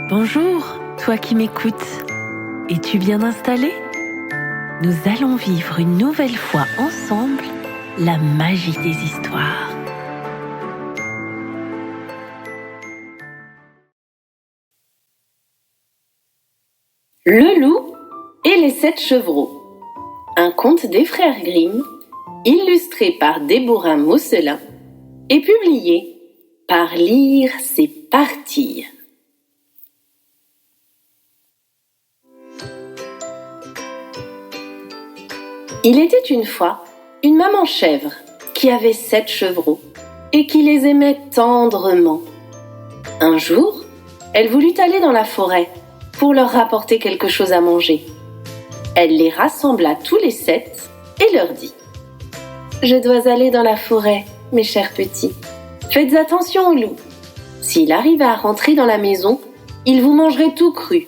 Bonjour, toi qui m'écoutes. Es-tu bien installé? Nous allons vivre une nouvelle fois ensemble la magie des histoires. Le loup et les 7 chevreaux. Un conte des frères Grimm, illustré par Déborah Mousselin et publié par Lire, c'est partir. Il était une fois une maman chèvre qui avait 7 chevreaux et qui les aimait tendrement. Un jour, elle voulut aller dans la forêt pour leur rapporter quelque chose à manger. Elle les rassembla tous les 7 et leur dit « Je dois aller dans la forêt, mes chers petits. Faites attention au loup. S'il arrive à rentrer dans la maison, il vous mangerait tout cru.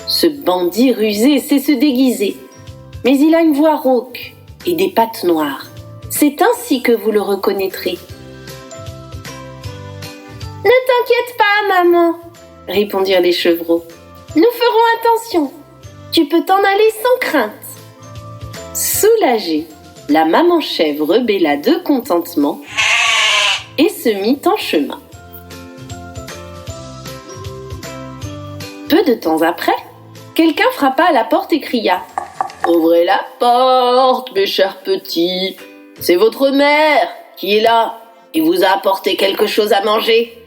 Ce bandit rusé sait se déguiser. Mais il a une voix rauque et des pattes noires. C'est ainsi que vous le reconnaîtrez. » « Ne t'inquiète pas, maman, » répondirent les chevreaux. « Nous ferons attention. Tu peux t'en aller sans crainte. » Soulagée, la maman chèvre bêla de contentement et se mit en chemin. Peu de temps après, quelqu'un frappa à la porte et cria « Ouvrez la porte, mes chers petits. C'est votre mère qui est là et vous a apporté quelque chose à manger. »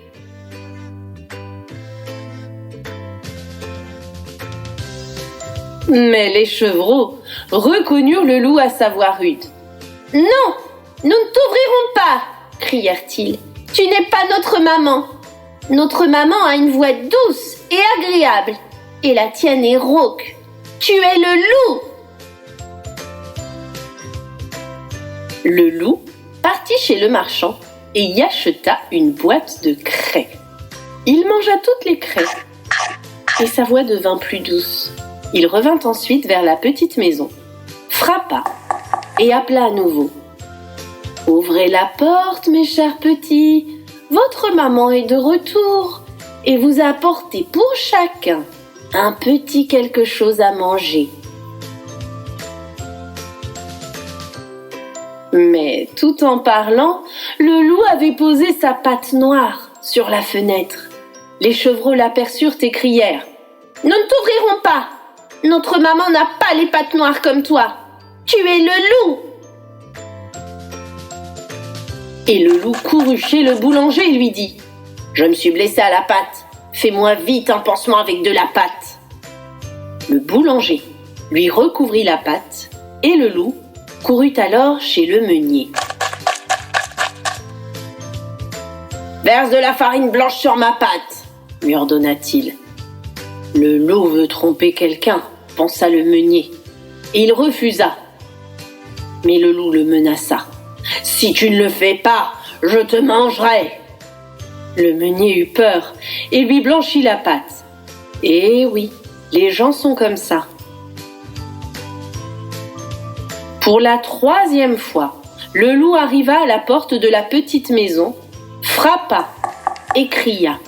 Mais les chevreaux reconnurent le loup à sa voix rude. « Non, nous ne t'ouvrirons pas !» crièrent-ils. « Tu n'es pas notre maman. Notre maman a une voix douce et agréable, et la tienne est rauque. Tu es le loup !» Le loup partit chez le marchand et y acheta une boîte de craie. Il mangea toutes les craies et sa voix devint plus douce. Il revint ensuite vers la petite maison, frappa et appela à nouveau. « Ouvrez la porte, mes chers petits, votre maman est de retour et vous a apporté pour chacun un petit quelque chose à manger. » Mais tout en parlant, le loup avait posé sa patte noire sur la fenêtre. Les chevreaux l'aperçurent et crièrent « Nous ne t'ouvrirons pas! Notre maman n'a pas les pattes noires comme toi. Tu es le loup !» Et le loup courut chez le boulanger et lui dit « Je me suis blessé à la patte. Fais-moi vite un pansement avec de la pâte. » Le boulanger lui recouvrit la patte et le loup courut alors chez le meunier. « Verse de la farine blanche sur ma pâte, » lui ordonna-t-il. « Le loup veut tromper quelqu'un, » pensa le meunier, et il refusa. Mais le loup le menaça. « Si tu ne le fais pas, je te mangerai. » Le meunier eut peur et lui blanchit la pâte. Eh oui, les gens sont comme ça. Pour la 3e fois, le loup arriva à la porte de la petite maison, frappa et cria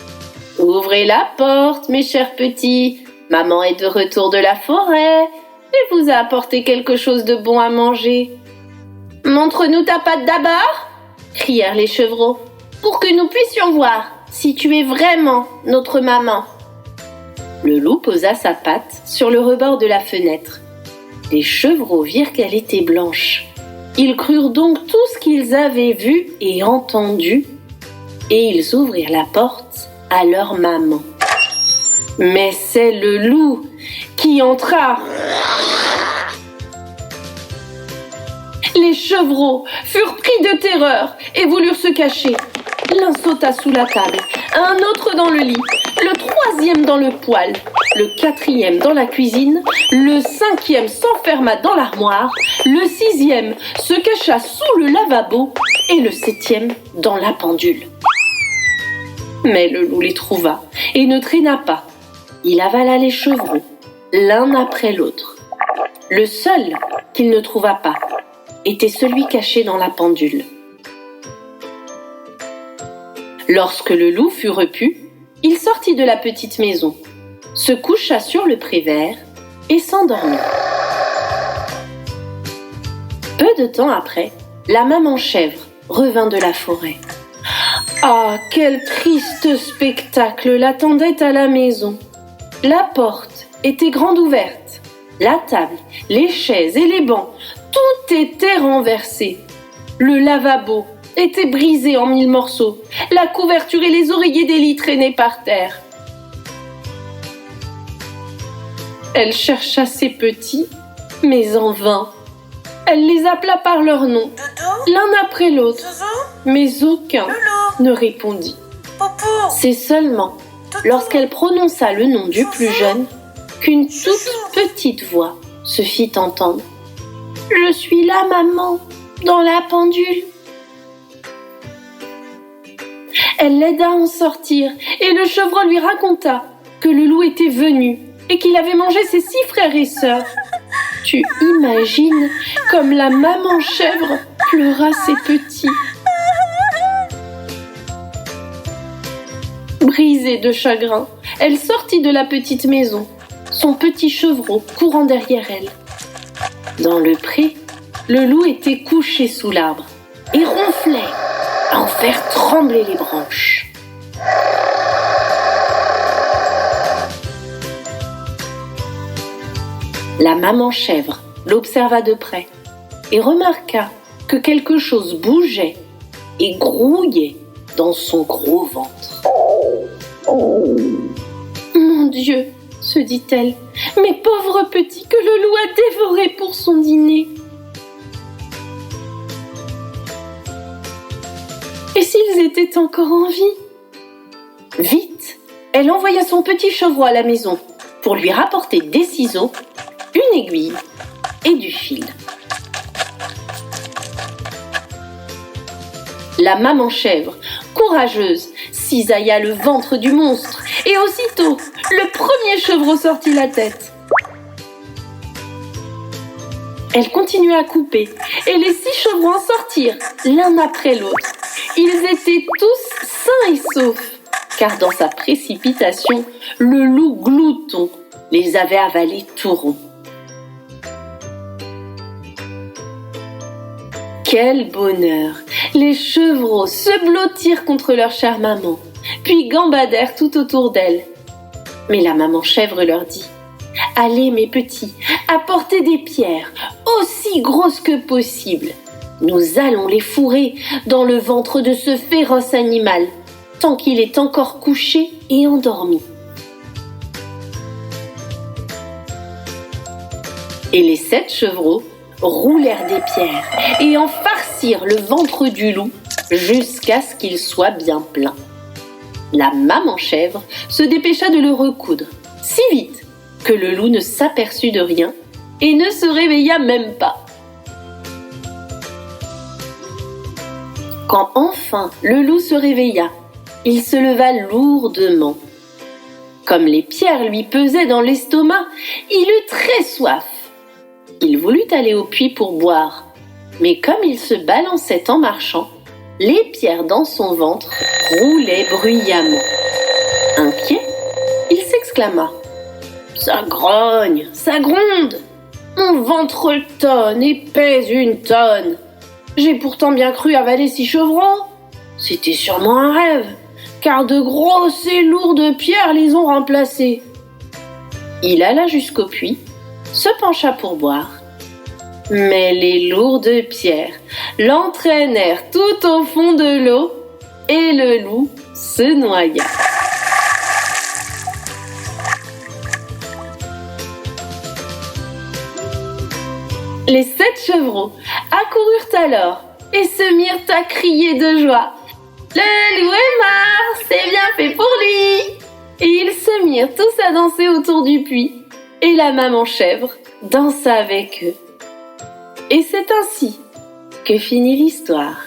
« Ouvrez la porte, mes chers petits. Maman est de retour de la forêt et vous a apporté quelque chose de bon à manger. »« Montre-nous ta patte d'abord !» crièrent les chevreaux, « pour que nous puissions voir si tu es vraiment notre maman. » Le loup posa sa patte sur le rebord de la fenêtre. Les chevreaux virent qu'elle était blanche. Ils crurent donc tout ce qu'ils avaient vu et entendu, et ils ouvrirent la porte à leur maman. Mais c'est le loup qui entra. Les chevreaux furent pris de terreur et voulurent se cacher. L'un sauta sous la table, un autre dans le lit, le 3e dans le poêle, le 4e dans la cuisine, le 5e s'enferma dans l'armoire, le 6e se cacha sous le lavabo et le 7e dans la pendule. Mais le loup les trouva et ne traîna pas. Il avala les chevreaux, l'un après l'autre. Le seul qu'il ne trouva pas était celui caché dans la pendule. Lorsque le loup fut repu, il sortit de la petite maison, se coucha sur le pré-vert et s'endormit. Peu de temps après, la maman chèvre revint de la forêt. Ah, quel triste spectacle l'attendait à la maison. La porte était grande ouverte. La table, les chaises et les bancs, tout était renversé. Le lavabo était brisé en 1000 morceaux. La couverture et les oreillers des lits traînaient par terre. Elle chercha ses petits, mais en vain. Elle les appela par leur nom, l'un après l'autre, mais aucun ne répondit. C'est seulement lorsqu'elle prononça le nom du plus jeune qu'une toute petite voix se fit entendre. « Je suis là, maman, dans la pendule. » Elle l'aida à en sortir et le chevreau lui raconta que le loup était venu et qu'il avait mangé ses 6 frères et sœurs. Tu imagines comme la maman chèvre pleura ses petits. Brisée de chagrin, elle sortit de la petite maison, son petit chevreau courant derrière elle. Dans le pré, le loup était couché sous l'arbre et ronflait à en faire trembler les branches. La maman chèvre l'observa de près et remarqua que quelque chose bougeait et grouillait dans son gros ventre. « Mon Dieu !» se dit-elle, « mes pauvres petits que le loup a dévorés pour son dîner. » Et s'ils étaient encore en vie? Vite, elle envoya son petit chevreau à la maison pour lui rapporter des ciseaux, une aiguille et du fil. La maman chèvre, courageuse, cisailla le ventre du monstre et aussitôt, le premier chevreau sortit la tête. Elle continua à couper et les 6 chevrons en sortirent l'un après l'autre. Ils étaient tous sains et saufs, car dans sa précipitation, le loup glouton les avait avalés tout ronds. Quel bonheur! Les chevreaux se blottirent contre leur chère maman, puis gambadèrent tout autour d'elle. Mais la maman chèvre leur dit: « Allez mes petits, apportez des pierres, aussi grosses que possible. Nous allons les fourrer dans le ventre de ce féroce animal, tant qu'il est encore couché et endormi. » Et les 7 chevreaux roulèrent des pierres et en farcirent le ventre du loup jusqu'à ce qu'il soit bien plein. La maman chèvre se dépêcha de le recoudre si vite que le loup ne s'aperçut de rien et ne se réveilla même pas. Quand enfin le loup se réveilla, il se leva lourdement. Comme les pierres lui pesaient dans l'estomac, il eut très soif. Il voulut aller au puits pour boire, mais comme il se balançait en marchant, les pierres dans son ventre roulaient bruyamment. Inquiet, il s'exclama: « Ça grogne, ça gronde! Mon ventre tonne et pèse 1 tonne. J'ai pourtant bien cru avaler 6 chevrons. C'était sûrement un rêve, car de grosses et lourdes pierres les ont remplacés. » Il alla jusqu'au puits, se pencha pour boire. Mais les lourdes pierres l'entraînèrent tout au fond de l'eau et le loup se noya. Les 7 chevreaux accoururent alors et se mirent à crier de joie. « Le loup est mort, c'est bien fait pour lui !» Et ils se mirent tous à danser autour du puits et la maman chèvre dansa avec eux. Et c'est ainsi que finit l'histoire.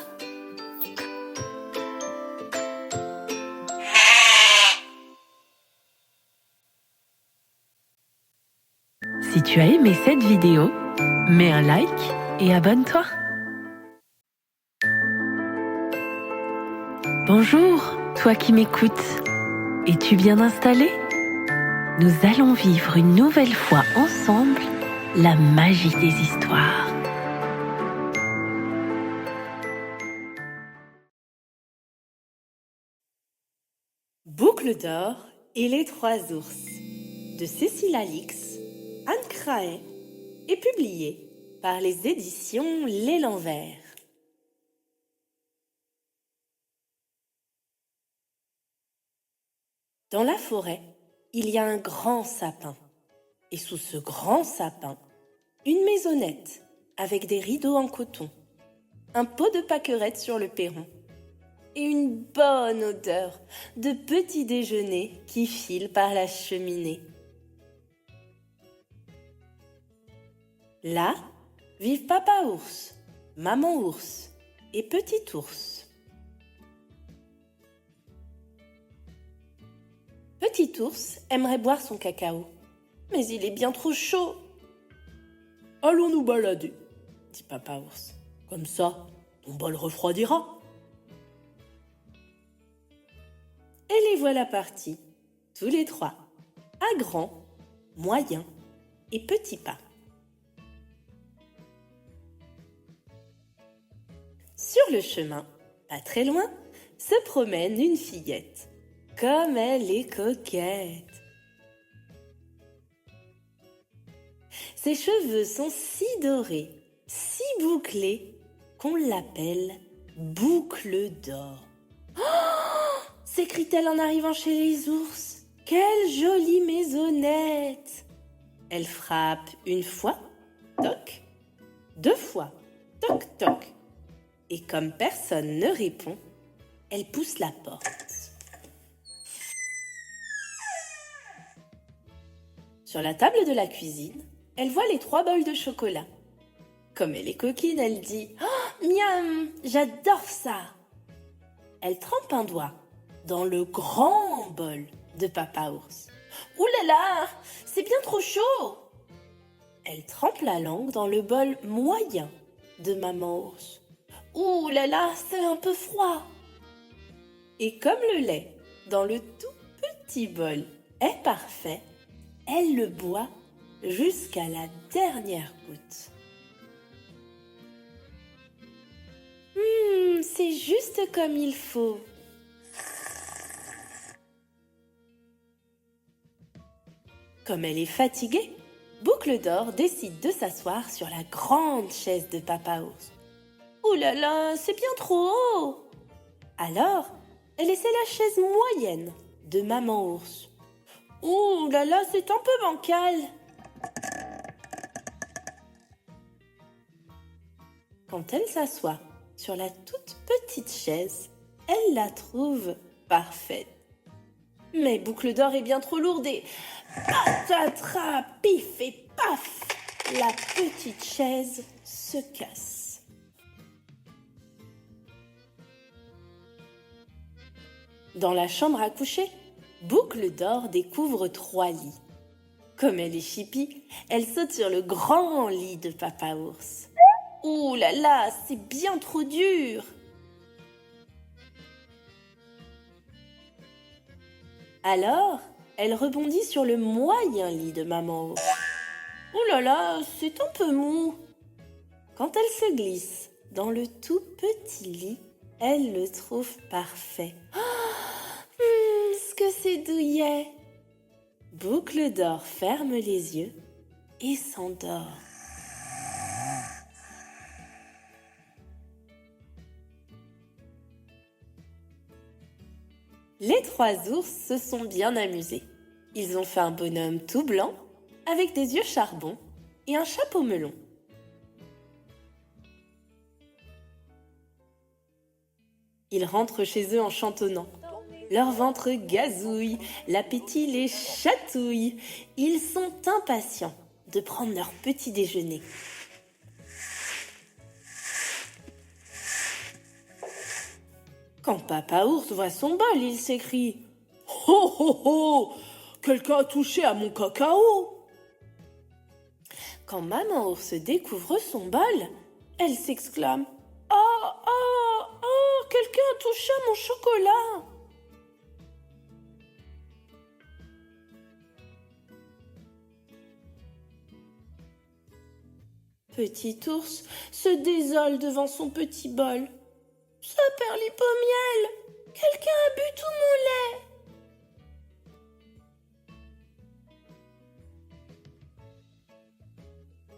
Si tu as aimé cette vidéo, mets un like et abonne-toi. Bonjour, toi qui m'écoutes. Es-tu bien installé? Nous allons vivre une nouvelle fois ensemble la magie des histoires. Boucle d'or et les trois ours de Cécile Alix, Anne Crahay et publié par les éditions L'Élan Vert. Dans la forêt, il y a un grand sapin. Et sous ce grand sapin, une maisonnette avec des rideaux en coton, un pot de pâquerettes sur le perron et une bonne odeur de petit déjeuner qui file par la cheminée. Là vivent papa ours, maman ours et petit ours. Petit ours aimerait boire son cacao, mais il est bien trop chaud. « Allons nous balader », dit papa ours. « Comme ça, ton bol refroidira. » Et les voilà partis, tous les trois, à grands, moyens et petits pas. Sur le chemin, pas très loin, se promène une fillette. Comme elle est coquette! Ses cheveux sont si dorés, si bouclés, qu'on l'appelle boucle d'or. Oh! S'écrie-t-elle en arrivant chez les ours. Quelle jolie maisonnette! Elle frappe une fois, toc, deux fois, toc, toc. Et comme personne ne répond, elle pousse la porte. Sur la table de la cuisine, elle voit les 3 bols de chocolat. Comme elle est coquine, elle dit « Oh, miam, j'adore ça !» Elle trempe un doigt dans le grand bol de papa ours. « Ouh là là, c'est bien trop chaud !» Elle trempe la langue dans le bol moyen de maman ours. « Ouh là là, c'est un peu froid !» Et comme le lait dans le tout petit bol est parfait, elle le boit jusqu'à la dernière goutte. C'est juste comme il faut. Comme elle est fatiguée, Boucle d'or décide de s'asseoir sur la grande chaise de papa ours. Ouh là là, c'est bien trop haut! Alors, elle essaie la chaise moyenne de maman ours. Ouh là là, c'est un peu bancal. Quand elle s'assoit sur la toute petite chaise, elle la trouve parfaite. Mais Boucle d'or est bien trop lourde et patatras, pif et paf, la petite chaise se casse. Dans la chambre à coucher, Boucle d'or découvre 3 lits. Comme elle est chipie, elle saute sur le grand lit de papa ours. Ouh là là, c'est bien trop dur! Alors, elle rebondit sur le moyen lit de maman ours. Ouh là là, c'est un peu mou! Quand elle se glisse dans le tout petit lit, elle le trouve parfait. Ce que c'est douillet! Boucle d'or ferme les yeux et s'endort. Les 3 ours se sont bien amusés. Ils ont fait un bonhomme tout blanc, avec des yeux charbon et un chapeau melon. Ils rentrent chez eux en chantonnant. Leur ventre gazouille, l'appétit les chatouille. Ils sont impatients de prendre leur petit déjeuner. Quand papa ours voit son bol, il s'écrie « Oh oh oh! Quelqu'un a touché à mon cacao !» Quand maman ours découvre son bol, elle s'exclame « Oh oh oh! Quelqu'un a touché à mon chocolat !» Petit ours se désole devant son petit bol. « Saperlip au miel! Quelqu'un a bu tout mon lait! »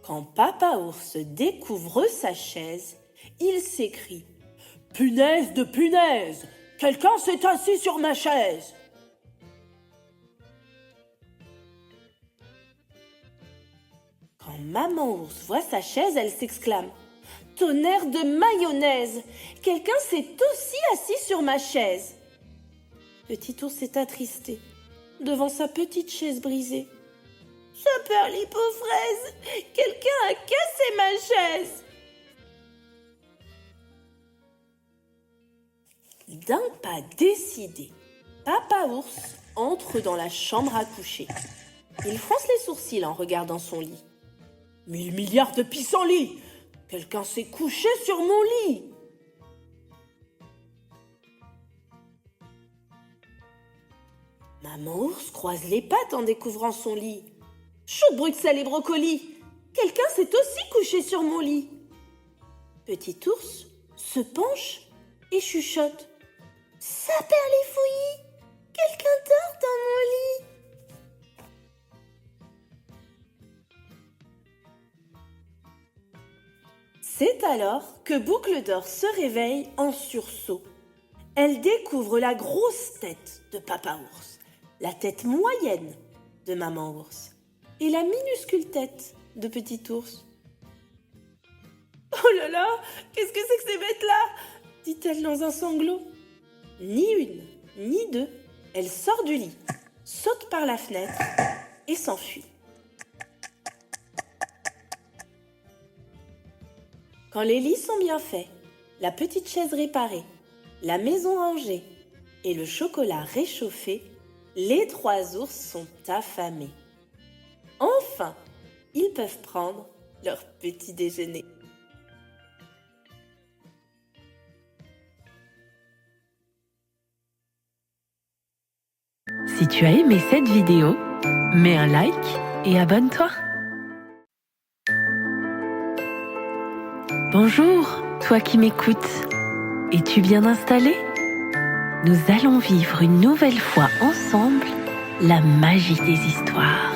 Quand Papa Ours découvre sa chaise, il s'écrie « Punaise de punaise! Quelqu'un s'est assis sur ma chaise !» Quand Maman Ours voit sa chaise, elle s'exclame « Tonnerre de mayonnaise! Quelqu'un s'est aussi assis sur ma chaise !» Petit ours est attristé devant sa petite chaise brisée. « Saperlip aux fraises! Quelqu'un a cassé ma chaise !» D'un pas décidé, Papa Ours entre dans la chambre à coucher. Il fronce les sourcils en regardant son lit. « 1000 milliards de pissenlits! Quelqu'un s'est couché sur mon lit !» Maman Ours croise les pattes en découvrant son lit. « Chou de Bruxelles et brocoli! Quelqu'un s'est aussi couché sur mon lit !» Petit ours se penche et chuchote. « Saperlifouillis! Quelqu'un dort dans mon lit !» C'est alors que Boucle d'Or se réveille en sursaut. Elle découvre la grosse tête de Papa Ours, la tête moyenne de Maman Ours et la minuscule tête de Petit Ours. « Oh là là, qu'est-ce que c'est que ces bêtes-là » dit-elle dans un sanglot. Ni une, ni deux, elle sort du lit, saute par la fenêtre et s'enfuit. Quand les lits sont bien faits, la petite chaise réparée, la maison rangée et le chocolat réchauffé, les 3 ours sont affamés. Enfin, ils peuvent prendre leur petit déjeuner. Si tu as aimé cette vidéo, mets un like et abonne-toi. Bonjour, toi qui m'écoutes. Es-tu bien installé? Nous allons vivre une nouvelle fois ensemble la magie des histoires.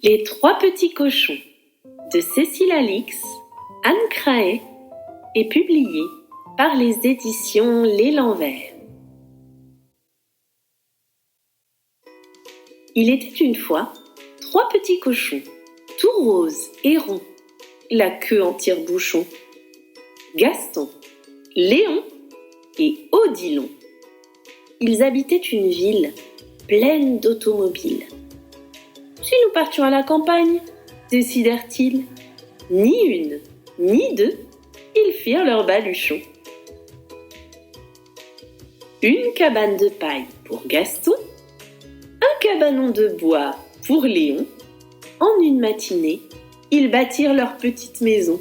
Les 3 petits cochons de Cécile Alix, Anne Craet est publié par les éditions L'Élan Vert. Il était une fois 3 petits cochons, tout roses et ronds, la queue en tire-bouchon. Gaston, Léon et Odilon. Ils habitaient une ville pleine d'automobiles. Si nous partions à la campagne, décidèrent-ils, ni une, ni deux, ils firent leur baluchon. Une cabane de paille pour Gaston, un cabanon de bois pour Léon. En une matinée, ils bâtirent leur petite maison,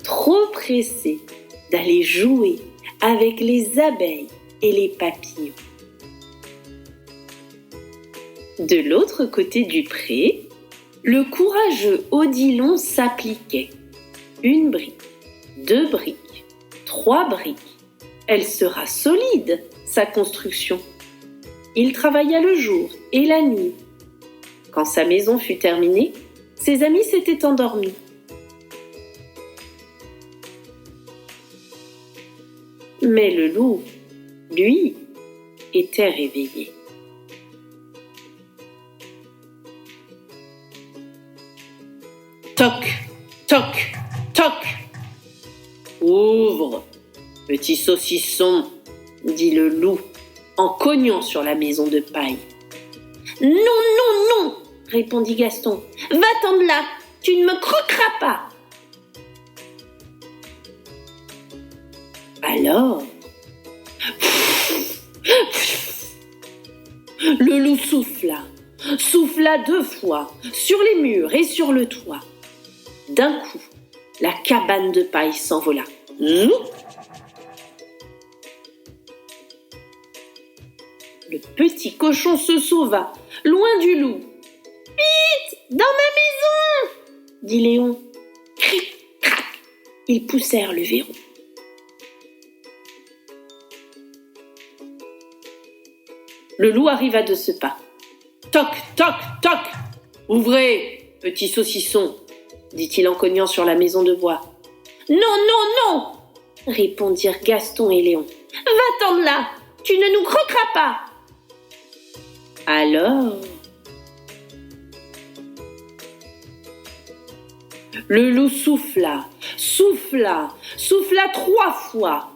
trop pressés d'aller jouer avec les abeilles et les papillons. De l'autre côté du pré, le courageux Odilon s'appliquait. 1 brique, 2 briques, 3 briques. Elle sera solide, sa construction. Il travailla le jour et la nuit. Quand sa maison fut terminée, ses amis s'étaient endormis. Mais le loup, lui, était réveillé. Toc, toc, toc. Ouvre, petit saucisson, dit le loup en cognant sur la maison de paille. Non, non, non, répondit Gaston. Va-t'en de là, tu ne me croqueras pas. Alors, le loup souffla 2 fois sur les murs et sur le toit. D'un coup, la cabane de paille s'envola. Zoup! Le petit cochon se sauva, loin du loup. « Vite, dans ma maison !» dit Léon. Cric, crac, ils poussèrent le verrou. Le loup arriva de ce pas. « Toc, toc, toc ! Ouvrez, petit saucisson !» dit-il en cognant sur la maison de bois. « Non, non, non !» répondirent Gaston et Léon. « Va-t'en de là, tu ne nous croqueras pas !» Alors, le loup souffla, souffla, souffla 3 fois.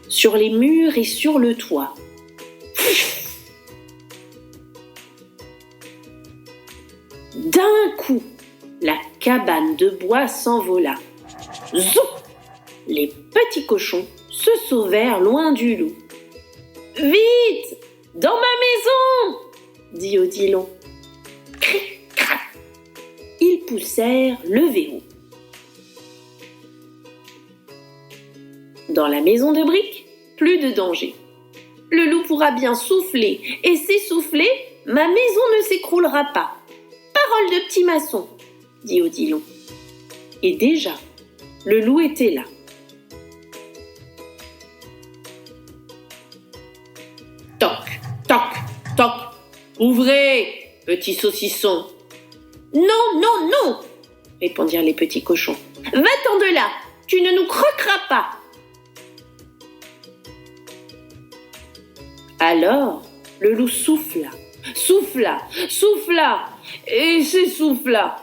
Sur les murs et sur le toit. D'un coup, la cabane de bois s'envola. Zou! Les petits cochons se sauvèrent loin du loup. « Vite, dans ma maison !» dit Odilon. Cric, crac, ils poussèrent le verrou. Dans la maison de briques, plus de danger. Le loup pourra bien souffler et s'essouffler, ma maison ne s'écroulera pas. Parole de petit maçon, dit Odilon. Et déjà, le loup était là. Toc, toc, toc, ouvrez, petit saucisson. Non, non, non, répondirent les petits cochons. Va-t'en de là, tu ne nous croqueras pas. Alors, le loup souffla, souffla, souffla et s'essouffla.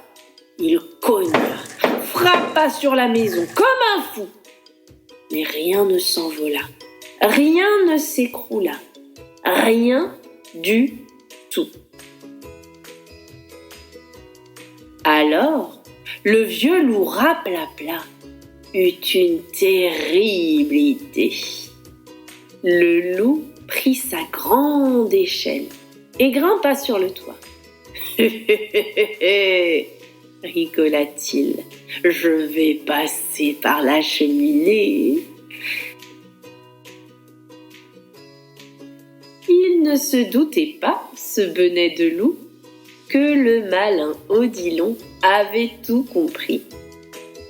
Il cogna, frappa sur la maison comme un fou. Mais rien ne s'envola, rien ne s'écroula, rien du tout. Alors, le vieux loup raplapla eut une terrible idée. Le loup prit sa grande échelle et grimpa sur le toit. Rigola-t-il, je vais passer par la cheminée. Il ne se doutait pas, ce bonnet de loup, que le malin Odilon avait tout compris.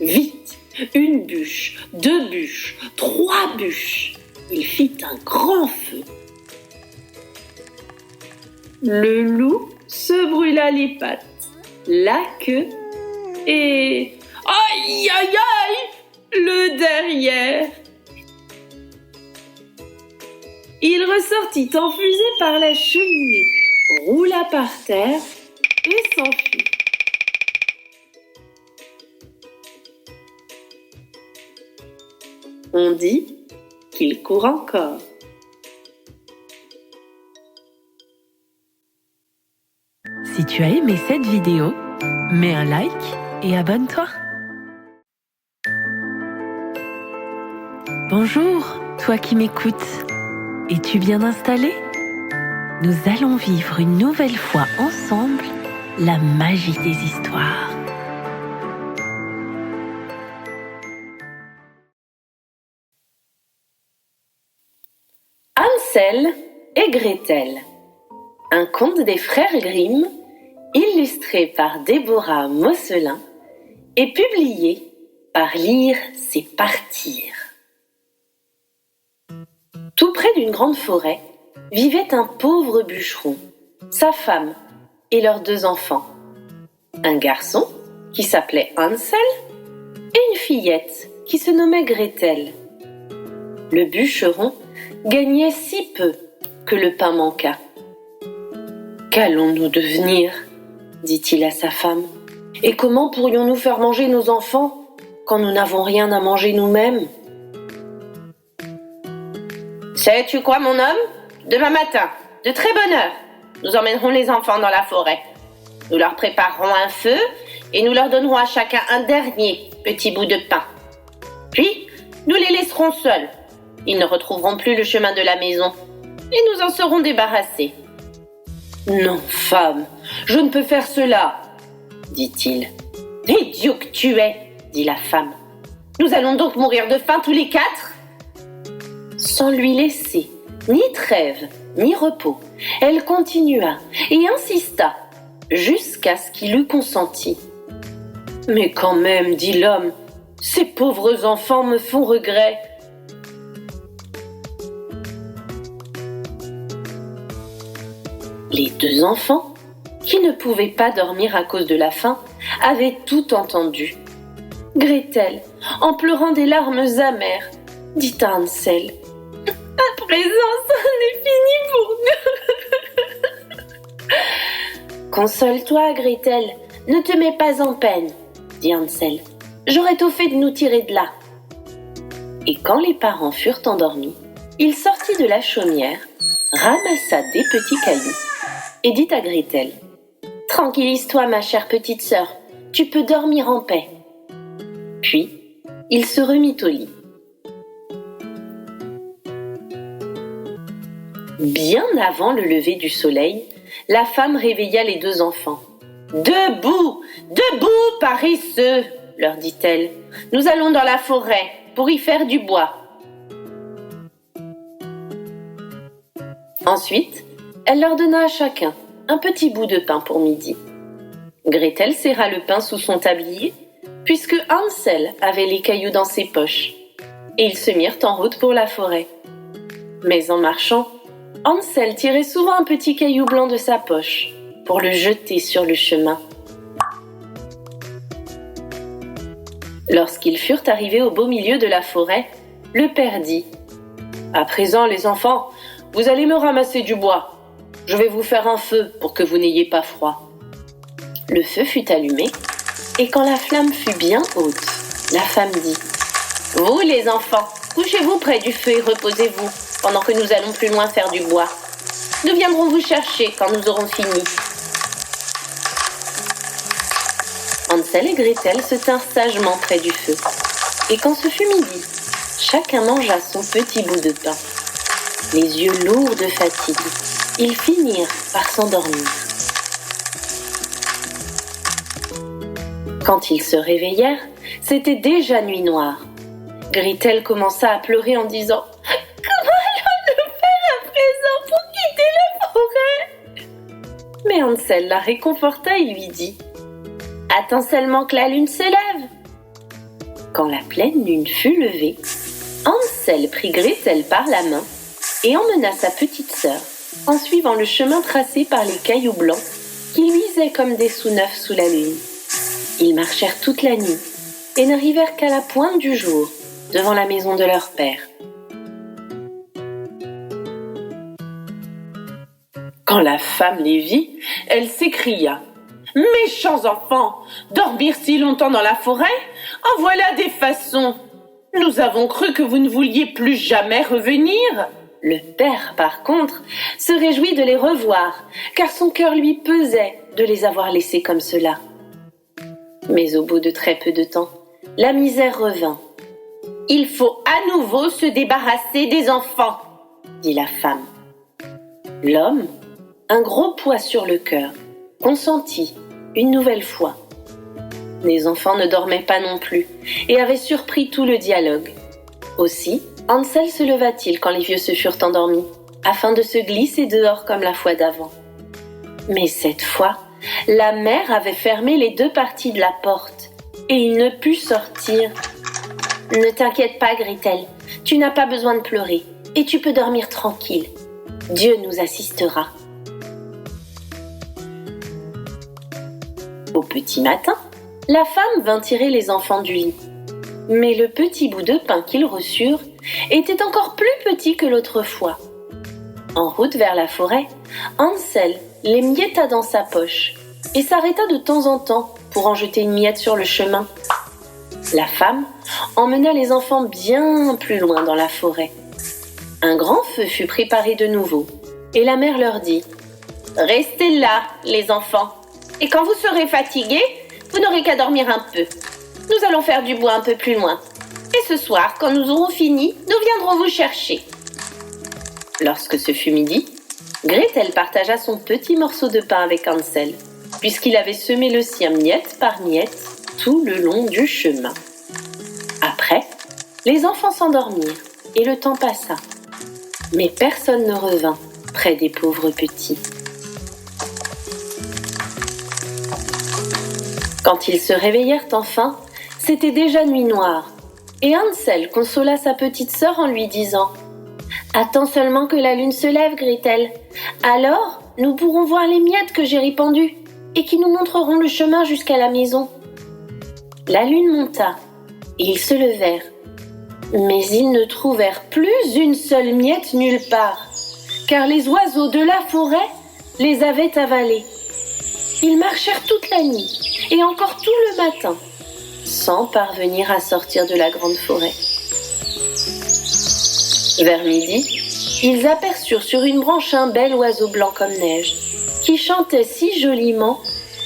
Vite, 1 bûche, 2 bûches, 3 bûches. Il fit un grand feu. Le loup se brûla les pattes, la queue et... Aïe, aïe, aïe, le derrière. Il ressortit en fusée par la cheminée, roula par terre et s'enfuit. On dit qu'il court encore. Si tu as aimé cette vidéo, mets un like et abonne-toi. Bonjour, toi qui m'écoutes. Es-tu bien installé? Nous allons vivre une nouvelle fois ensemble la magie des histoires. Hansel et Gretel. Un conte des frères Grimm, illustré par Déborah Mosselin et publié par Lire, c'est partir. Tout près d'une grande forêt vivait un pauvre bûcheron, sa femme et leurs 2 enfants. Un garçon qui s'appelait Hansel et une fillette qui se nommait Gretel. Le bûcheron gagnait si peu que le pain manqua. « Qu'allons-nous devenir ?» dit-il à sa femme. « Et comment pourrions-nous faire manger nos enfants quand nous n'avons rien à manger nous-mêmes ?» « Sais-tu quoi, mon homme ? Demain matin, de très bonne heure, nous emmènerons les enfants dans la forêt. Nous leur préparerons un feu et nous leur donnerons à chacun un dernier petit bout de pain. Puis, nous les laisserons seuls. Ils ne retrouveront plus le chemin de la maison et nous en serons débarrassés. »« Non, femme, je ne peux faire cela, dit-il. »« Idiot que tu es, dit la femme. Nous allons donc mourir de faim tous les 4 ? Sans lui laisser ni trêve, ni repos, elle continua et insista jusqu'à ce qu'il eût consenti. « Mais quand même, dit l'homme, ces pauvres enfants me font regret. » Les deux enfants, qui ne pouvaient pas dormir à cause de la faim, avaient tout entendu. Gretel, en pleurant des larmes amères, dit à Hansel: « À présent, c'en est fini pour nous. » « Console-toi, Gretel, ne te mets pas en peine, » dit Hansel. « J'aurais tout fait de nous tirer de là. » Et quand les parents furent endormis, il sortit de la chaumière, ramassa des petits cailloux et dit à Gretel: « Tranquillise-toi, ma chère petite sœur, tu peux dormir en paix. » Puis, il se remit au lit. Bien avant le lever du soleil, la femme réveilla les deux enfants. « Debout, debout, paresseux !» leur dit-elle. « Nous allons dans la forêt pour y faire du bois. » Ensuite, elle leur donna à chacun un petit bout de pain pour midi. Gretel serra le pain sous son tablier, puisque Hansel avait les cailloux dans ses poches, et ils se mirent en route pour la forêt. Mais en marchant, Hansel tirait souvent un petit caillou blanc de sa poche pour le jeter sur le chemin. Lorsqu'ils furent arrivés au beau milieu de la forêt, le père dit: « À présent, les enfants, vous allez me ramasser du bois. Je vais vous faire un feu pour que vous n'ayez pas froid. » Le feu fut allumé, et quand la flamme fut bien haute, la femme dit: « Vous, les enfants, couchez-vous près du feu et reposez-vous, pendant que nous allons plus loin faire du bois. Nous viendrons vous chercher quand nous aurons fini. » Hansel et Gretel se tinrent sagement près du feu, et quand ce fut midi, chacun mangea son petit bout de pain. Les yeux lourds de fatigue, ils finirent par s'endormir. Quand ils se réveillèrent, c'était déjà nuit noire. Gretel commença à pleurer en disant: « Comment allons-nous faire à présent pour quitter la forêt ?» Mais Hansel la réconforta et lui dit: « Attends seulement que la lune se lève. » Quand la pleine lune fut levée, Hansel prit Gretel par la main et emmena sa petite sœur en suivant le chemin tracé par les cailloux blancs qui luisaient comme des sous neufs sous la lune. Ils marchèrent toute la nuit et n'arrivèrent qu'à la pointe du jour devant la maison de leur père. Quand la femme les vit, elle s'écria: « Méchants enfants, dormir si longtemps dans la forêt, en voilà des façons. Nous avons cru que vous ne vouliez plus jamais revenir. » Le père, par contre, se réjouit de les revoir, car son cœur lui pesait de les avoir laissés comme cela. Mais au bout de très peu de temps, la misère revint. « Il faut à nouveau se débarrasser des enfants, » dit la femme. L'homme, un gros poids sur le cœur, consentit une nouvelle fois. Les enfants ne dormaient pas non plus et avaient surpris tout le dialogue. Aussi, Hansel se leva-t-il quand les vieux se furent endormis, afin de se glisser dehors comme la fois d'avant. Mais cette fois, la mère avait fermé les deux parties de la porte et il ne put sortir. « Ne t'inquiète pas, Gretel, tu n'as pas besoin de pleurer et tu peux dormir tranquille. Dieu nous assistera. » Au petit matin, la femme vint tirer les enfants du lit. Mais le petit bout de pain qu'ils reçurent était encore plus petit que l'autre fois. En route vers la forêt, Hansel les mietta dans sa poche et s'arrêta de temps en temps pour en jeter une miette sur le chemin. La femme emmena les enfants bien plus loin dans la forêt. Un grand feu fut préparé de nouveau et la mère leur dit: « Restez là, les enfants, et quand vous serez fatigués, vous n'aurez qu'à dormir un peu. Nous allons faire du bois un peu plus loin. Et ce soir, quand nous aurons fini, nous viendrons vous chercher. » Lorsque ce fut midi, Gretel partagea son petit morceau de pain avec Hansel, puisqu'il avait semé le sien miette par miette tout le long du chemin. Après, les enfants s'endormirent et le temps passa. Mais personne ne revint près des pauvres petits. Quand ils se réveillèrent enfin, c'était déjà nuit noire. Et Hansel consola sa petite sœur en lui disant « Attends seulement que la lune se lève, Gretel. Alors, nous pourrons voir les miettes que j'ai répandues et qui nous montreront le chemin jusqu'à la maison. » La lune monta et ils se levèrent. Mais ils ne trouvèrent plus une seule miette nulle part, car les oiseaux de la forêt les avaient avalés. Ils marchèrent toute la nuit et encore tout le matin, sans parvenir à sortir de la grande forêt. Vers midi, ils aperçurent sur une branche un bel oiseau blanc comme neige, qui chantait si joliment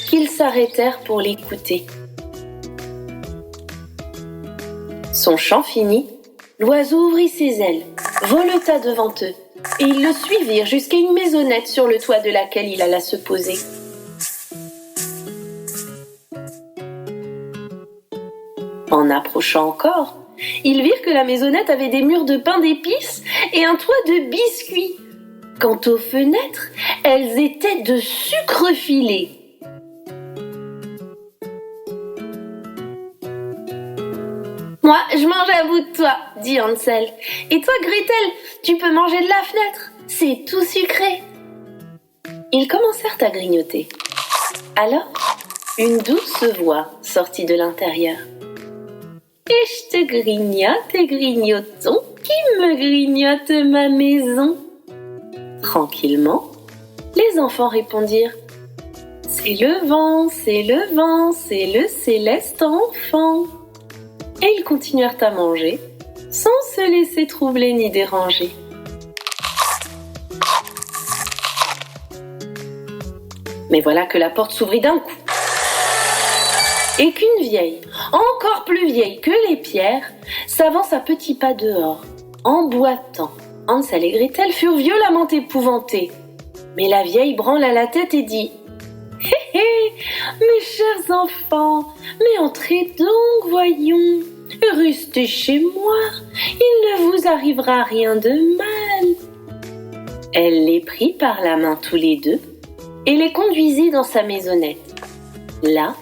qu'ils s'arrêtèrent pour l'écouter. Son chant fini, l'oiseau ouvrit ses ailes, voleta devant eux, et ils le suivirent jusqu'à une maisonnette sur le toit de laquelle il alla se poser. En approchant encore, ils virent que la maisonnette avait des murs de pain d'épices et un toit de biscuits. Quant aux fenêtres, elles étaient de sucre filé. « Moi, je mange à bout de toi, » dit Hansel. « Et toi, Gretel, tu peux manger de la fenêtre, c'est tout sucré. » Ils commencèrent à grignoter. Alors, une douce voix sortit de l'intérieur. « Et je te grignote et grignoton, qui me grignote ma maison ?» Tranquillement, les enfants répondirent « C'est le vent, c'est le vent, c'est le céleste enfant. » Et ils continuèrent à manger, sans se laisser troubler ni déranger. Mais voilà que la porte s'ouvrit d'un coup, et qu'une vieille, encore plus vieille que les pierres, s'avance à petits pas dehors, en boitant. Hansel et Gretel furent violemment épouvantés, mais la vieille branla la tête et dit « Hé hé, mes chers enfants, mais entrez donc, voyons. Restez chez moi, il ne vous arrivera rien de mal. » Elle les prit par la main tous les deux et les conduisit dans sa maisonnette. Là,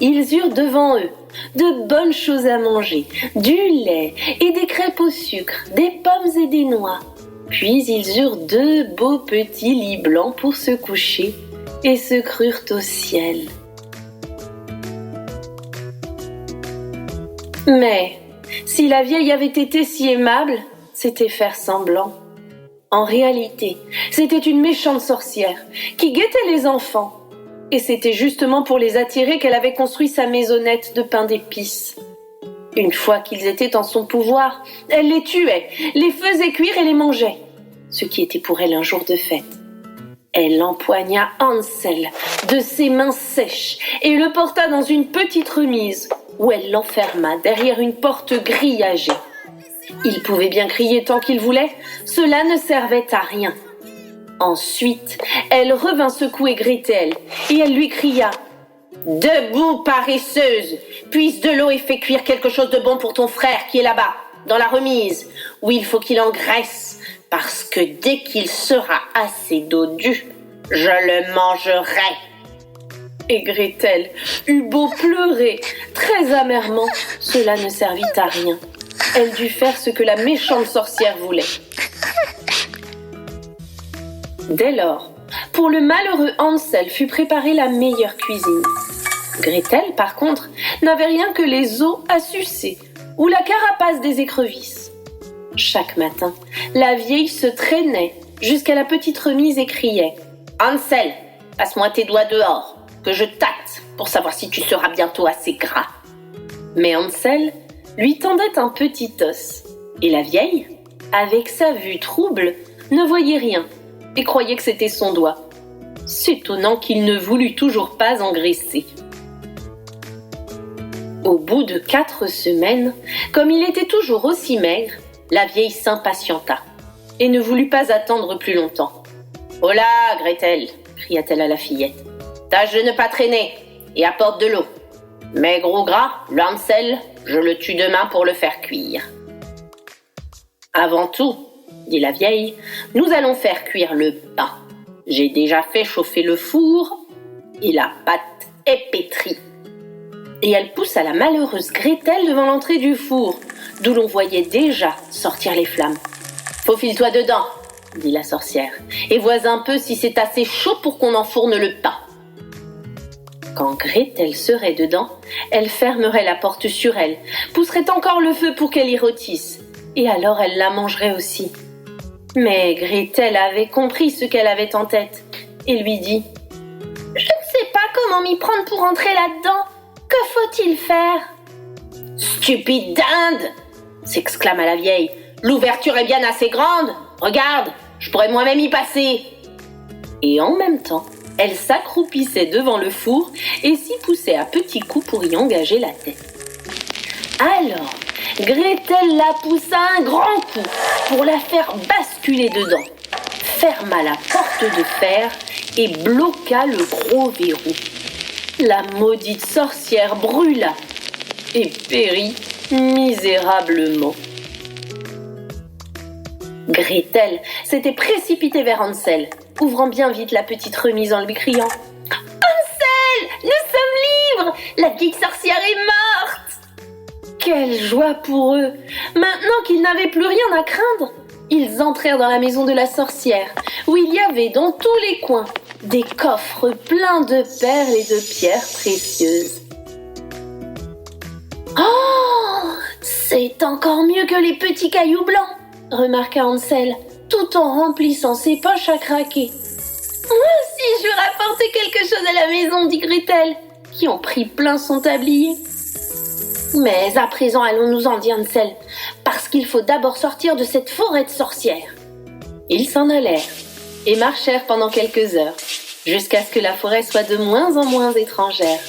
ils eurent devant eux de bonnes choses à manger, du lait et des crêpes au sucre, des pommes et des noix. Puis ils eurent 2 beaux petits lits blancs pour se coucher et se crurent au ciel. Mais si la vieille avait été si aimable, c'était faire semblant. En réalité, c'était une méchante sorcière qui guettait les enfants. Et c'était justement pour les attirer qu'elle avait construit sa maisonnette de pain d'épices. Une fois qu'ils étaient en son pouvoir, elle les tuait, les faisait cuire et les mangeait, ce qui était pour elle un jour de fête. Elle empoigna Hansel de ses mains sèches et le porta dans une petite remise où elle l'enferma derrière une porte grillagée. Il pouvait bien crier tant qu'il voulait, cela ne servait à rien. Ensuite, elle revint secouer Gretel et elle lui cria « Debout, paresseuse, puise de l'eau et fais cuire quelque chose de bon pour ton frère qui est là-bas, dans la remise, où il faut qu'il engraisse, parce que dès qu'il sera assez dodu, je le mangerai. » Et Gretel eut beau pleurer très amèrement, cela ne servit à rien. Elle dut faire ce que la méchante sorcière voulait. Dès lors, pour le malheureux Hansel fut préparée la meilleure cuisine. Gretel, par contre, n'avait rien que les os à sucer ou la carapace des écrevisses. Chaque matin, la vieille se traînait jusqu'à la petite remise et criait « Hansel, passe-moi tes doigts dehors, que je tâte pour savoir si tu seras bientôt assez gras. » Mais Hansel lui tendait un petit os, et la vieille, avec sa vue trouble, ne voyait rien et croyait que c'était son doigt. S'étonnant qu'il ne voulût toujours pas engraisser. Au bout de 4 semaines, comme il était toujours aussi maigre, la vieille s'impatienta et ne voulut pas attendre plus longtemps. « Oh là, Gretel !» cria-t-elle à la fillette. « Tâche de ne pas traîner et apporte de l'eau. Maigre ou gras, le Hansel, je le tue demain pour le faire cuire. » Avant tout, dit la vieille, nous allons faire cuire le pain. J'ai déjà fait chauffer le four et la pâte est pétrie. Et elle poussa la malheureuse Gretel devant l'entrée du four, d'où l'on voyait déjà sortir les flammes. « Faufile-toi dedans !» dit la sorcière, « et vois un peu si c'est assez chaud pour qu'on enfourne le pain. » Quand Gretel serait dedans, elle fermerait la porte sur elle, pousserait encore le feu pour qu'elle y rôtisse, et alors elle la mangerait aussi. Mais Gretel avait compris ce qu'elle avait en tête, et lui dit « Je ne sais pas comment m'y prendre pour entrer là-dedans. Que faut-il faire ?»« Stupide dinde !» s'exclama la vieille. « L'ouverture est bien assez grande. Regarde, je pourrais moi-même y passer. » Et en même temps, elle s'accroupissait devant le four et s'y poussait à petits coups pour y engager la tête. Alors, Gretel la poussa un grand coup pour la faire basculer dedans, ferma la porte de fer et bloqua le gros verrou. La maudite sorcière brûla et périt misérablement. Gretel s'était précipitée vers Hansel, ouvrant bien vite la petite remise en lui criant « Hansel, nous sommes libres! La vieille sorcière est morte !» Quelle joie pour eux! Maintenant qu'ils n'avaient plus rien à craindre, ils entrèrent dans la maison de la sorcière, où il y avait dans tous les coins des coffres pleins de perles et de pierres précieuses. « Oh, c'est encore mieux que les petits cailloux blancs !» remarqua Hansel, tout en remplissant ses poches à craquer. « Moi aussi, je vais rapporter quelque chose à la maison, dit Gretel, qui en prit plein son tablier. Mais à présent, allons-nous-en, dit Hansel, parce qu'il faut d'abord sortir de cette forêt de sorcières. » Ils s'en allèrent et marchèrent pendant quelques heures, jusqu'à ce que la forêt soit de moins en moins étrangère,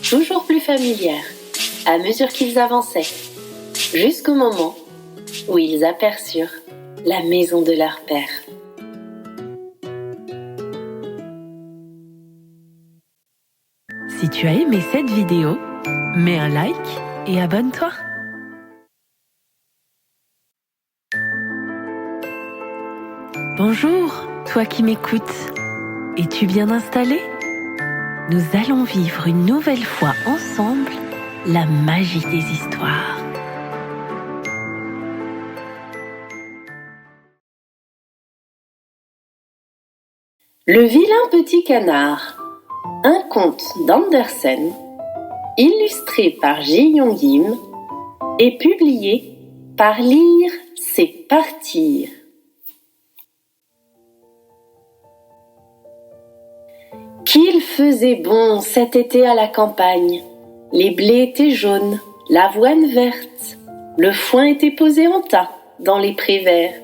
toujours plus familière, à mesure qu'ils avançaient, jusqu'au moment où ils aperçurent la maison de leur père. Si tu as aimé cette vidéo, mets un like et abonne-toi. Bonjour, toi qui m'écoutes. Es-tu bien installé ? Nous allons vivre une nouvelle fois ensemble la magie des histoires. Le vilain petit canard, un conte d'Andersen, illustré par Ji Yong-im et publié par Lire, c'est partir. Qu'il faisait bon cet été à la campagne. Les blés étaient jaunes, l'avoine verte, le foin était posé en tas dans les prés verts.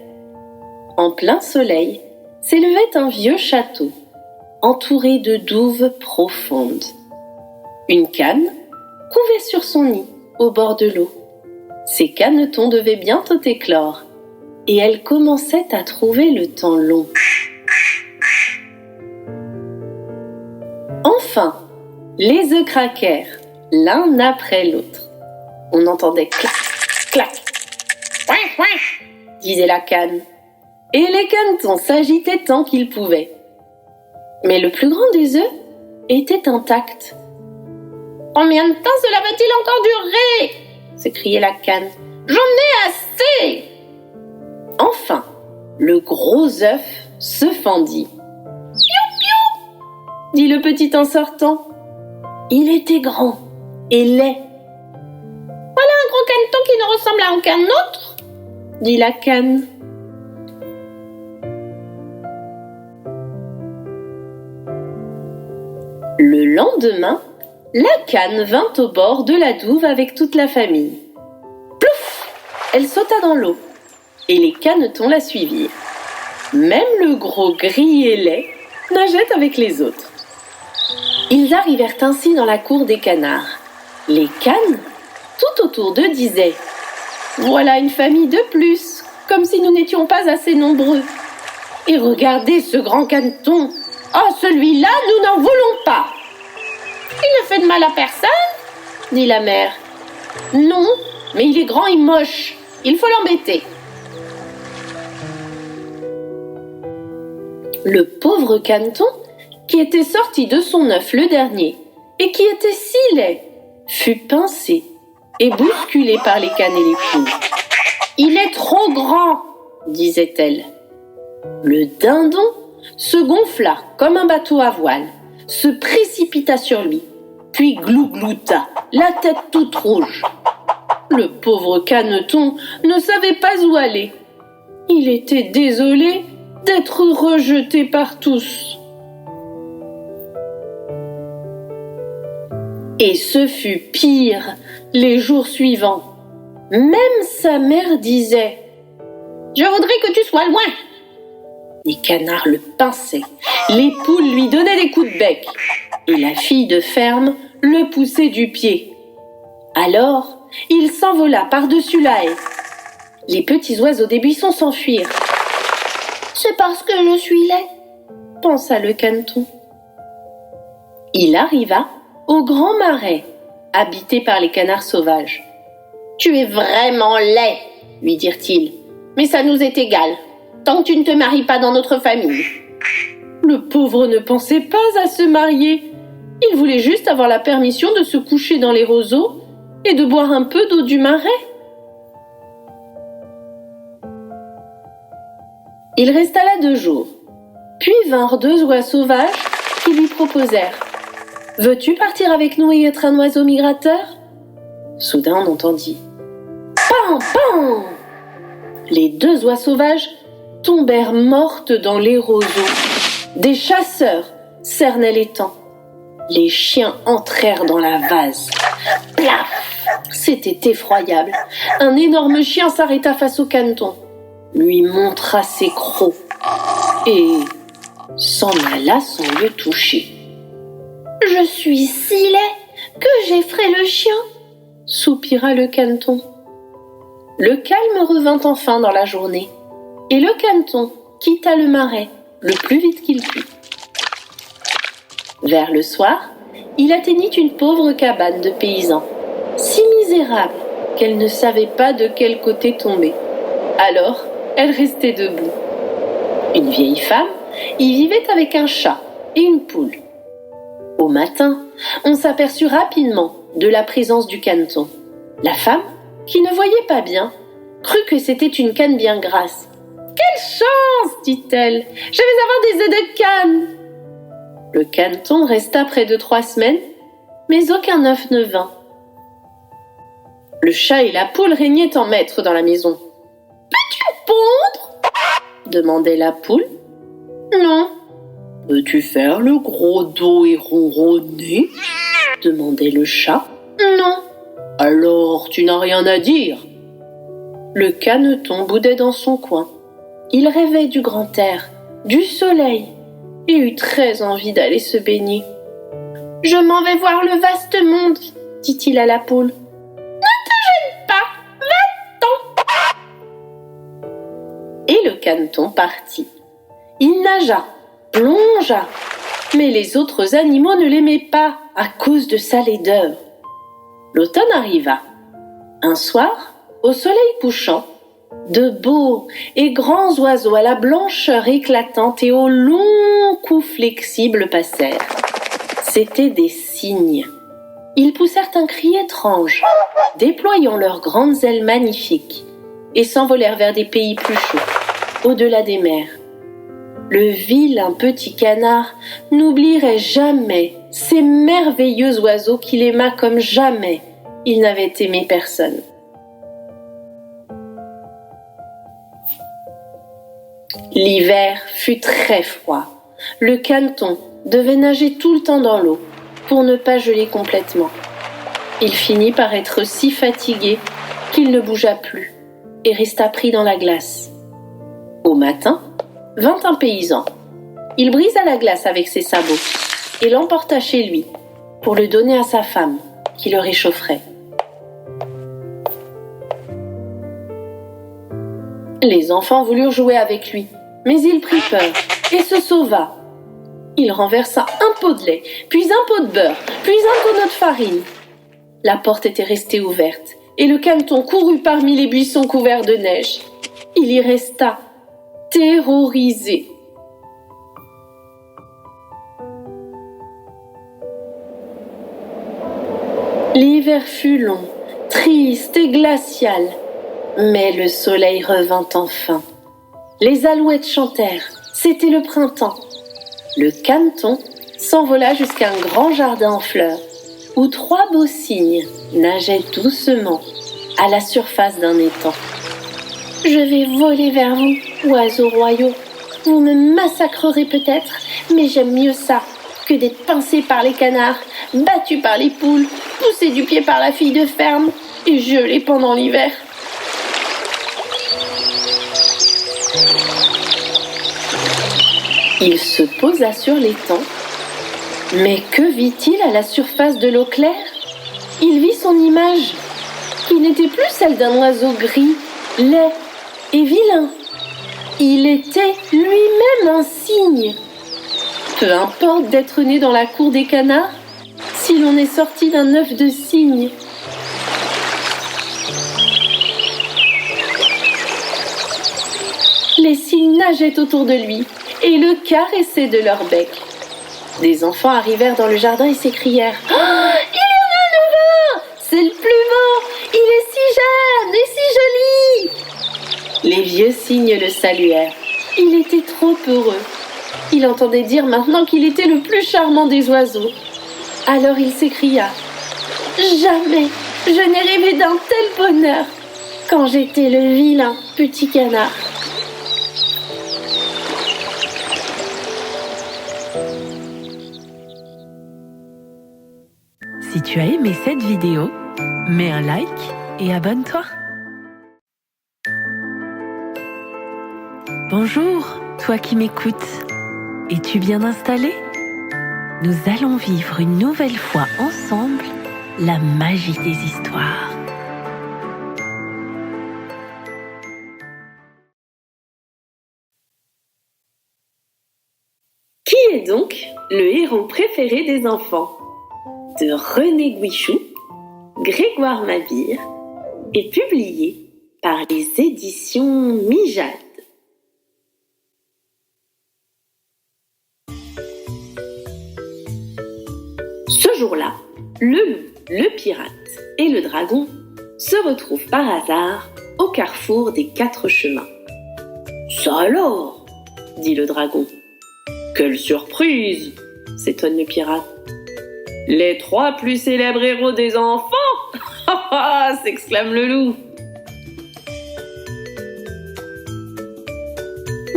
En plein soleil, s'élevait un vieux château, entouré de douves profondes. Une canne couvait sur son nid, au bord de l'eau. Ses canetons devaient bientôt éclore, et elle commençait à trouver le temps long. Enfin, les œufs craquèrent, l'un après l'autre. On entendait clac, clac, ouin, ouin, disait la canne. Et les canetons s'agitaient tant qu'ils pouvaient. Mais le plus grand des œufs était intact. « Combien de temps cela va-t-il encore durer ?» s'écriait la canne. « J'en ai assez !» Enfin, le gros œuf se fendit. « Piou, piou !» dit le petit en sortant. Il était grand et laid. « Voilà un gros caneton qui ne ressemble à aucun autre !» dit la canne. Le lendemain, la canne vint au bord de la douve avec toute la famille. Plouf ! Elle sauta dans l'eau, et les canetons la suivirent. Même le gros gris et laid nageait avec les autres. Ils arrivèrent ainsi dans la cour des canards. Les cannes, tout autour d'eux, disaient « Voilà une famille de plus, comme si nous n'étions pas assez nombreux. Et regardez ce grand caneton. Oh, celui-là, nous n'en voulons pas. » « Il ne fait de mal à personne, dit la mère. « Non, mais il est grand et moche. Il faut l'embêter. » Le pauvre caneton, qui était sorti de son œuf le dernier et qui était si laid, fut pincé et bousculé par les canes et les poules. « Il est trop grand !» disait-elle. Le dindon se gonfla comme un bateau à voile, se précipita sur lui, puis glouglouta, la tête toute rouge. Le pauvre caneton ne savait pas où aller. Il était désolé d'être rejeté par tous. Et ce fut pire les jours suivants. Même sa mère disait « Je voudrais que tu sois loin !» Les canards le pinçaient, les poules lui donnaient des coups de bec, et la fille de ferme le poussait du pied. Alors, il s'envola par-dessus la haie. Les petits oiseaux des buissons s'enfuirent. « C'est parce que je suis laid !» pensa le caneton. Il arriva au grand marais, habité par les canards sauvages. « Tu es vraiment laid !» lui dirent-ils. « Mais ça nous est égal, tant que tu ne te maries pas dans notre famille. » Le pauvre ne pensait pas à se marier. Il voulait juste avoir la permission de se coucher dans les roseaux et de boire un peu d'eau du marais. Il resta là 2 jours. Puis vinrent 2 oies sauvages qui lui proposèrent « Veux-tu partir avec nous et être un oiseau migrateur ?» Soudain on entendit « Pan, pan !» Les 2 oies sauvages tombèrent mortes dans les roseaux. Des chasseurs cernaient l'étang. Les chiens entrèrent dans la vase. Plaf! C'était effroyable. Un énorme chien s'arrêta face au caneton, lui montra ses crocs et s'en alla sans le toucher. « Je suis si laid que j'effraie le chien !» soupira le caneton. Le calme revint enfin dans la journée, et le caneton quitta le marais le plus vite qu'il put. Vers le soir, il atteignit une pauvre cabane de paysans, si misérable qu'elle ne savait pas de quel côté tomber. Alors, elle restait debout. Une vieille femme y vivait avec un chat et une poule. Au matin, on s'aperçut rapidement de la présence du caneton. La femme, qui ne voyait pas bien, crut que c'était une canne bien grasse. « Quelle chance !» dit-elle. « Je vais avoir des œufs de canne !» Le caneton resta près de 3 semaines, mais aucun œuf ne vint. Le chat et la poule régnaient en maître dans la maison. « Peux-tu pondre ?» demandait la poule. « Non. »« Peux-tu faire le gros dos et ronronner ?» demandait le chat. « Non. »« Alors, tu n'as rien à dire ?» Le caneton boudait dans son coin. Il rêvait du grand air, du soleil, et eut très envie d'aller se baigner. « Je m'en vais voir le vaste monde, » dit-il à la poule. « Ne te gêne pas, va-t'en !» Et le caneton partit. Il nagea, plongea, mais les autres animaux ne l'aimaient pas à cause de sa laideur. L'automne arriva. Un soir, au soleil couchant, de beaux et grands oiseaux à la blancheur éclatante et aux longs coups flexibles passèrent. C'étaient des cygnes. Ils poussèrent un cri étrange, déployant leurs grandes ailes magnifiques, et s'envolèrent vers des pays plus chauds, au-delà des mers. Le vilain petit canard n'oublierait jamais ces merveilleux oiseaux qu'il aima comme jamais il n'avait aimé personne. L'hiver fut très froid. Le caneton devait nager tout le temps dans l'eau pour ne pas geler complètement. Il finit par être si fatigué qu'il ne bougea plus et resta pris dans la glace. Au matin, vint un paysan. Il brisa la glace avec ses sabots et l'emporta chez lui pour le donner à sa femme qui le réchaufferait. Les enfants voulurent jouer avec lui, mais il prit peur et se sauva. Il renversa un pot de lait, puis un pot de beurre, puis un tonneau de farine. La porte était restée ouverte et le caneton courut parmi les buissons couverts de neige. Il y resta, terrorisé. L'hiver fut long, triste et glacial, mais le soleil revint enfin. Les alouettes chantèrent, c'était le printemps. Le caneton s'envola jusqu'à un grand jardin en fleurs, où 3 beaux cygnes nageaient doucement à la surface d'un étang. « Je vais voler vers vous, oiseaux royaux. Vous me massacrerez peut-être, mais j'aime mieux ça que d'être pincé par les canards, battu par les poules, poussé du pied par la fille de ferme et gelé pendant l'hiver. » Il se posa sur l'étang. Mais que vit-il à la surface de l'eau claire? Il vit son image, qui n'était plus celle d'un oiseau gris, laid et vilain. Il était lui-même un cygne. Peu importe d'être né dans la cour des canards, si l'on est sorti d'un œuf de cygne. Les cygnes nageaient autour de lui et le caressaient de leur bec. Des enfants arrivèrent dans le jardin et s'écrièrent « Oh, il y en a un nouveau! C'est le plus beau! Il est si jeune et si joli !» Les vieux cygnes le saluèrent. Il était trop heureux. Il entendait dire maintenant qu'il était le plus charmant des oiseaux. Alors il s'écria « Jamais je n'ai rêvé d'un tel bonheur quand j'étais le vilain petit canard. » Si tu as aimé cette vidéo, mets un like et abonne-toi. Bonjour, toi qui m'écoutes. Es-tu bien installé? Nous allons vivre une nouvelle fois ensemble la magie des histoires. Qui est donc le héros préféré des enfants? De René Guichou, Grégoire Mabire, et publié par les éditions Mijade. Ce jour-là, le loup, le pirate et le dragon se retrouvent par hasard au carrefour des 4 chemins. « Ça alors !» dit le dragon. « Quelle surprise !» s'étonne le pirate. « Les 3 plus célèbres héros des enfants !» s'exclame le loup.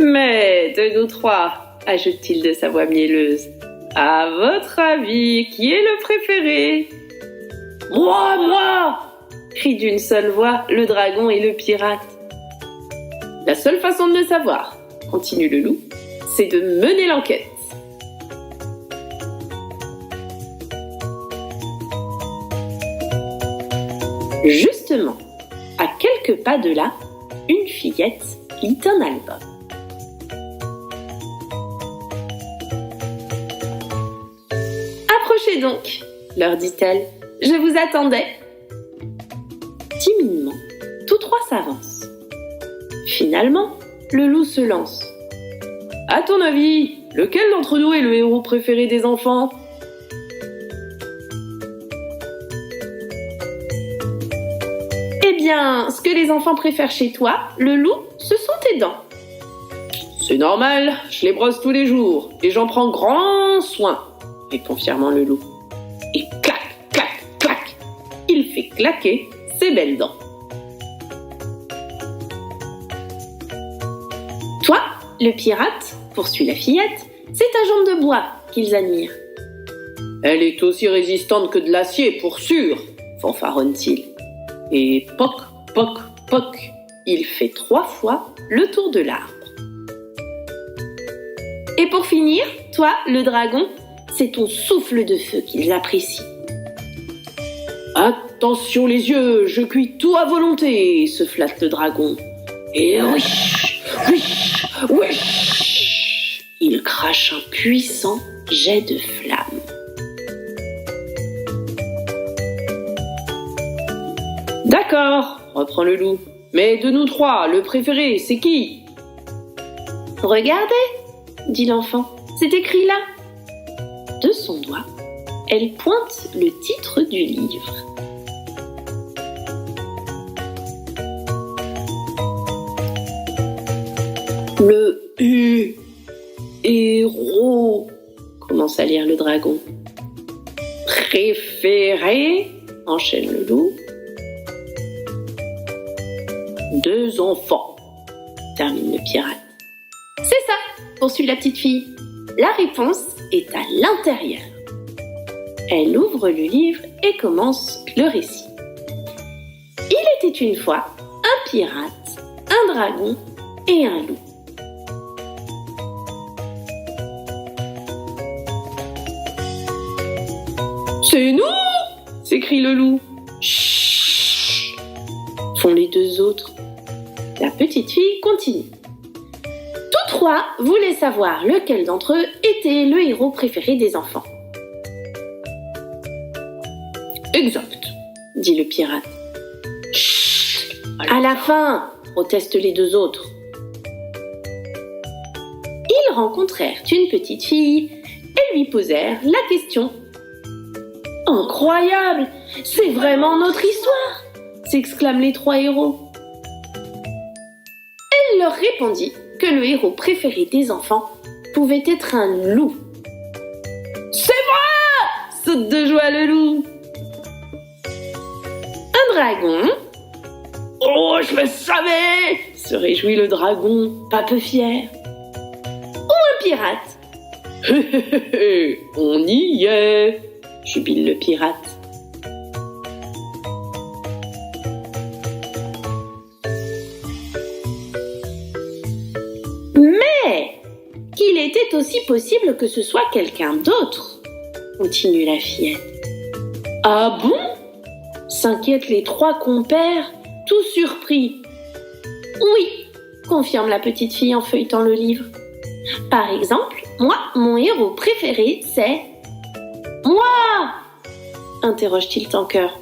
« Mais de nous 3, ajoute-t-il de sa voix mielleuse, à votre avis, qui est le préféré ? » « Moi !» crient d'une seule voix le dragon et le pirate. « La seule façon de le savoir, continue le loup, c'est de mener l'enquête. » Justement, à quelques pas de là, une fillette lit un album. « Approchez donc, leur dit-elle, je vous attendais. » Timidement, tous 3 s'avancent. Finalement, le loup se lance. « À ton avis, lequel d'entre nous est le héros préféré des enfants ? » Eh bien, ce que les enfants préfèrent chez toi, le loup, ce sont tes dents. C'est normal, je les brosse tous les jours et j'en prends grand soin, répond fièrement le loup. Et clac, clac, clac, il fait claquer ses belles dents. Toi, le pirate, poursuit la fillette, c'est ta jambe de bois qu'ils admirent. Elle est aussi résistante que de l'acier, pour sûr, fanfaronne-t-il. Et poc, poc, poc, il fait 3 fois le tour de l'arbre. Et pour finir, toi, le dragon, c'est ton souffle de feu qu'ils apprécient. Attention les yeux, je cuis tout à volonté, se flatte le dragon. Et wish, wish, wish, il crache un puissant jet de flamme. D'accord, reprend le loup. Mais de nous 3, le préféré, c'est qui ? Regardez, dit l'enfant, c'est écrit là. De son doigt, elle pointe le titre du livre. Le héros, commence à lire le dragon. Préféré, enchaîne le loup. 2 enfants, termine le pirate. C'est ça, poursuit la petite fille. La réponse est à l'intérieur. Elle ouvre le livre et commence le récit. Il était une fois un pirate, un dragon et un loup. C'est nous! S'écrie le loup. Chut! Font les 2 autres. La petite fille continue. Tous 3 voulaient savoir lequel d'entre eux était le héros préféré des enfants. Exact, dit le pirate. Chut! À la fin, protestent les 2 autres. Ils rencontrèrent une petite fille et lui posèrent la question. Incroyable! C'est vraiment notre histoire! S'exclament les 3 héros. Elle leur répondit que le héros préféré des enfants pouvait être un loup. C'est vrai! Saute de joie le loup. Un dragon. Oh, je le savais! Se réjouit le dragon, pas peu fier. Ou un pirate. On y est! Jubile le pirate. Mais qu'il était aussi possible que ce soit quelqu'un d'autre, continue la fillette. Ah bon? S'inquiètent les 3 compères, tout surpris. Oui, confirme la petite fille en feuilletant le livre. Par exemple, moi, mon héros préféré, c'est... Moi! Interroge-t-il en chœur.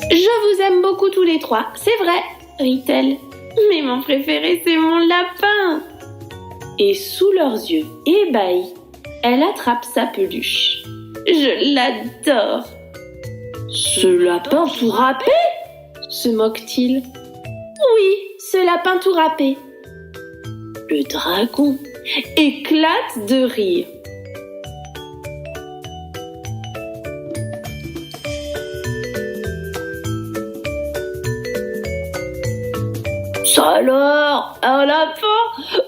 Je vous aime beaucoup tous les 3, c'est vrai, rit-elle. Mais mon préféré, c'est mon lapin. Et sous leurs yeux ébahis, elle attrape sa peluche. Je l'adore. Ce lapin tout râpé? Se moque-t-il. Oui, ce lapin tout râpé. Le dragon éclate de rire. Ça alors, un lapin?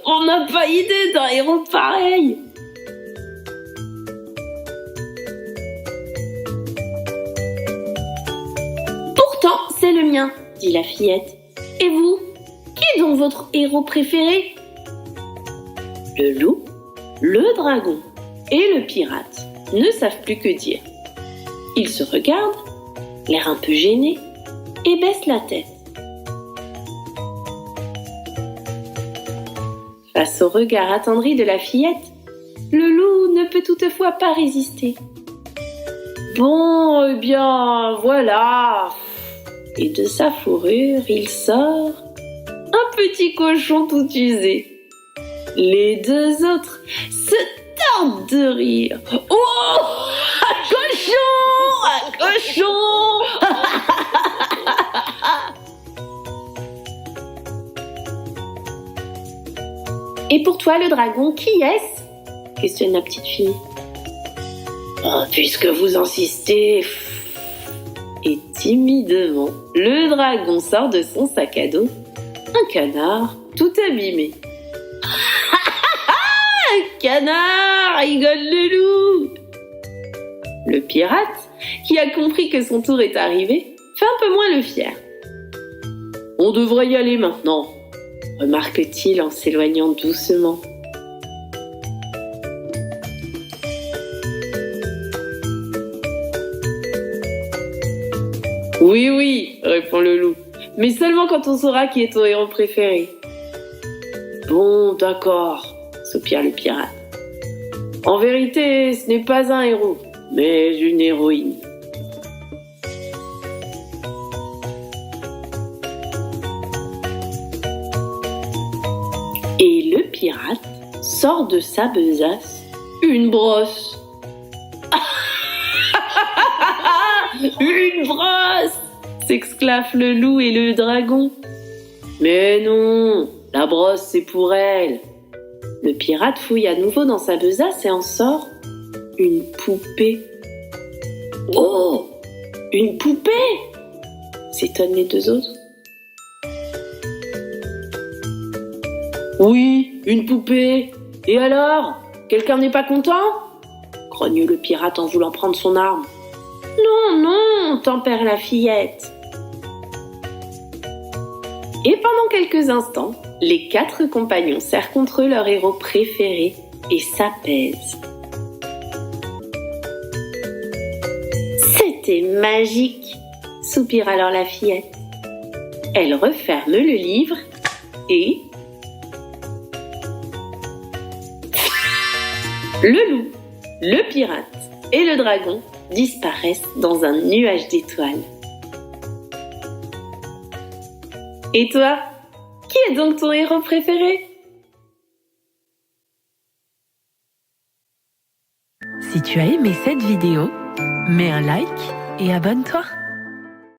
On n'a pas idée d'un héros pareil. Pourtant, c'est le mien, dit la fillette. Et vous? Qui est donc votre héros préféré? Le loup, le dragon et le pirate ne savent plus que dire. Ils se regardent, l'air un peu gênés, et baissent la tête. Face au regard attendri de la fillette, le loup ne peut toutefois pas résister. Bon, eh bien, voilà. Et de sa fourrure, il sort un petit cochon tout usé. Les 2 autres se tordent de rire. Oh! Un cochon! Un cochon! Et pour toi, le dragon, qui est-ce? Questionne la petite fille. Oh, puisque vous insistez. Et timidement, le dragon sort de son sac à dos un canard tout abîmé. Un canard, rigole le loup. Le pirate, qui a compris que son tour est arrivé, fait un peu moins le fier. On devrait y aller maintenant, remarque-t-il en s'éloignant doucement. Oui, oui, répond le loup, mais seulement quand on saura qui est ton héros préféré. Bon, d'accord, soupire le pirate. En vérité, ce n'est pas un héros, mais une héroïne. Et le pirate sort de sa besace une brosse. Une brosse! S'exclament le loup et le dragon. Mais non, la brosse c'est pour elle. Le pirate fouille à nouveau dans sa besace et en sort une poupée. Oh! Une poupée! S'étonnent les deux autres. Oui, une poupée. Et alors? Quelqu'un n'est pas content? Grogne le pirate en voulant prendre son arme. Non, non, tempère la fillette. Et pendant quelques instants, les 4 compagnons serrent contre eux leur héros préféré et s'apaisent. C'était magique, soupire alors la fillette. Elle referme le livre et... Le loup, le pirate et le dragon disparaissent dans un nuage d'étoiles. Et toi, qui est donc ton héros préféré? Si tu as aimé cette vidéo, mets un like et abonne-toi.